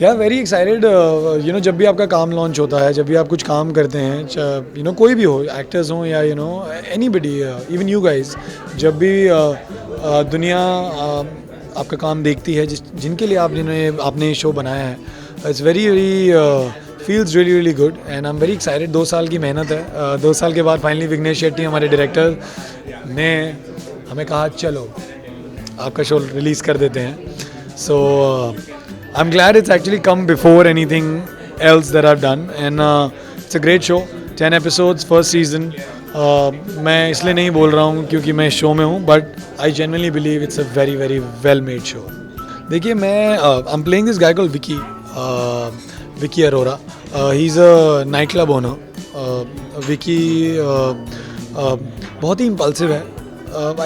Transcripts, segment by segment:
या very excited जब भी आपका काम लॉन्च होता है, जब भी आप कुछ काम करते हैं, कोई भी हो, एक्टर्स हों या एनीबडी, इवन यू गाइस, जब भी दुनिया आपका काम देखती है, जिनके लिए आपने शो बनाया है, it's very very feels really really good and I am very excited. 2 साल की मेहनत है, 2 साल के बाद फाइनली विघ्नेश शेट्टी हमारे डायरेक्टर ने हमें कहा चलो आपका शो रिलीज़ कर देते हैं। सो I'm glad it's actually come before anything else that I've done and it's a great show, 10 episodes, first season. मैं इसलिए नहीं बोल रहा हूँ क्योंकि मैं शो में हूँ, but I genuinely believe it's a very very well made show. देखिए मैं I'm playing this guy called Vicky Arora. He's a night club owner. Vicky बहुत ही impulsive है.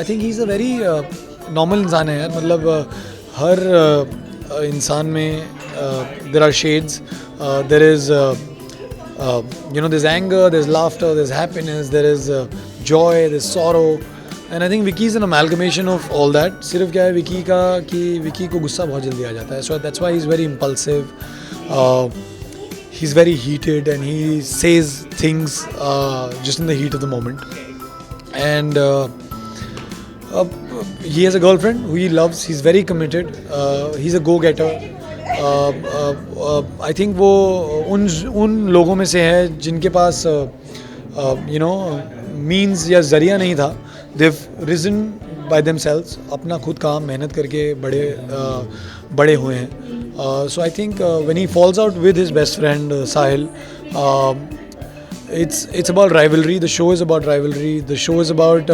I think he's a very normal इंसान है यार, मतलब हर इंसान में there are shades, there is there's anger, there's laughter, there's happiness, there is joy, there's sorrow, and I think Vicky is an amalgamation of all that. सिर्फ क्या है विकी का कि विकी को गुस्सा बहुत जल्दी आ जाता है, so that's why he's very impulsive, he's very heated and he says things just in the heat of the moment, and he has a girlfriend who he loves. He's very committed. He's a go-getter. I think वो उन लोगों में से है जिनके पास means या जरिया नहीं था. They've risen by themselves. अपना खुद काम मेहनत करके बड़े हुए हैं. So I think when he falls out with his best friend Sahil, it's about rivalry. The show is about rivalry. The show is about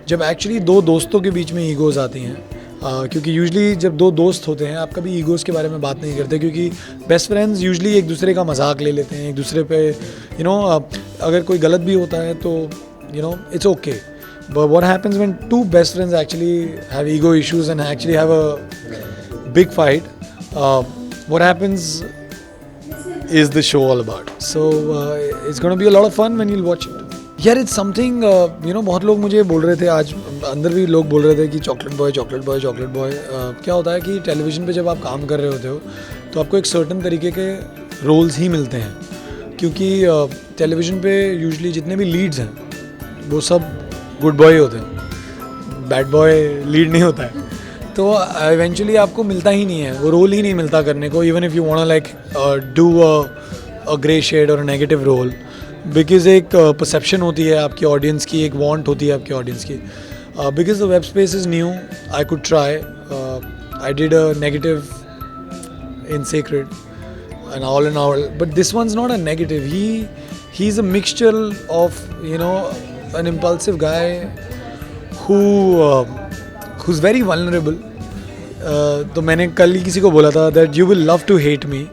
जब एक्चुअली 2 दोस्तों के बीच में ईगोज़ आती हैं, क्योंकि यूजुअली जब 2 दोस्त होते हैं आप कभी ईगोज़ के बारे में बात नहीं करते, क्योंकि बेस्ट फ्रेंड्स यूजुअली एक दूसरे का मजाक ले लेते हैं, एक दूसरे पे अगर कोई गलत भी होता है तो it's okay. But what happens when 2 best friends actually have ego issues and actually have a big fight, what happens is the show all about. So it's going to be a lot of fun when you'll watch it. यार it's something बहुत लोग मुझे बोल रहे थे, आज अंदर भी लोग बोल रहे थे कि chocolate boy chocolate boy chocolate boy. क्या होता है कि टेलीविज़न पे जब आप काम कर रहे होते हो तो आपको एक सर्टन तरीके के रोल्स ही मिलते हैं, क्योंकि टेलीविज़न पे यूजुअली जितने भी लीड्स हैं वो सब गुड बॉय होते हैं, बैड बॉय लीड नहीं होता है. तो इवेंचुअली आपको मिलता ही नहीं है, वो रोल ही नहीं मिलता करने को, even if you want like do a grey shade और नेगेटिव रोल, बिकॉज एक परसेप्शन होती है आपकी ऑडियंस की, एक वांट होती है आपकी ऑडियंस की. Because the web space is new, I could try, I did a negative in secret and all, but this one's not a negative. He's a mixture of an impulsive guy who's very vulnerable. तो मैंने कल ही किसी को बोला था that you will love to hate me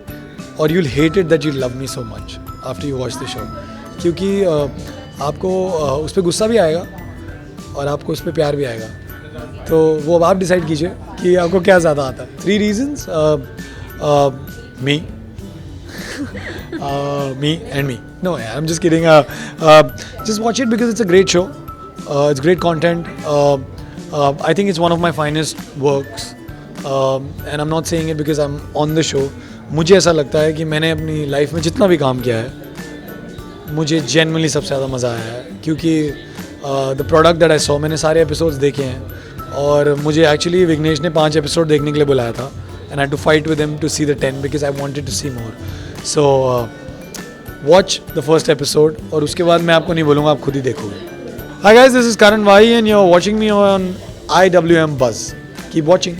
or you'll hate it that you love me so much after you watch the show, क्योंकि आपको उस पर गुस्सा भी आएगा और आपको उस पर प्यार भी आएगा. तो वो अब आप डिसाइड कीजिए कि आपको क्या ज़्यादा आता है. 3 reasons, me and me. No, I'm just kidding. Just watch it because it's a great show. It's great content. I think it's one of my finest works. And I'm not saying it because I'm on the show. मुझे ऐसा लगता है कि मैंने अपनी life में जितना भी काम किया है, मुझे genuinely सबसे ज़्यादा मज़ा आया है, क्योंकि the product that I saw, मैंने सारे episodes देखे हैं और मुझे actually विघ्नेश ने 5 episode देखने के लिए बुलाया था. And I had to fight with him to see the 10 because I wanted to see more. So watch the first episode और उसके बाद मैं आपको नहीं बोलूँगा, आप खुद ही देखोगे. Hi guys, this is Karan Vahi and you're watching me on IWM Buzz. Keep watching.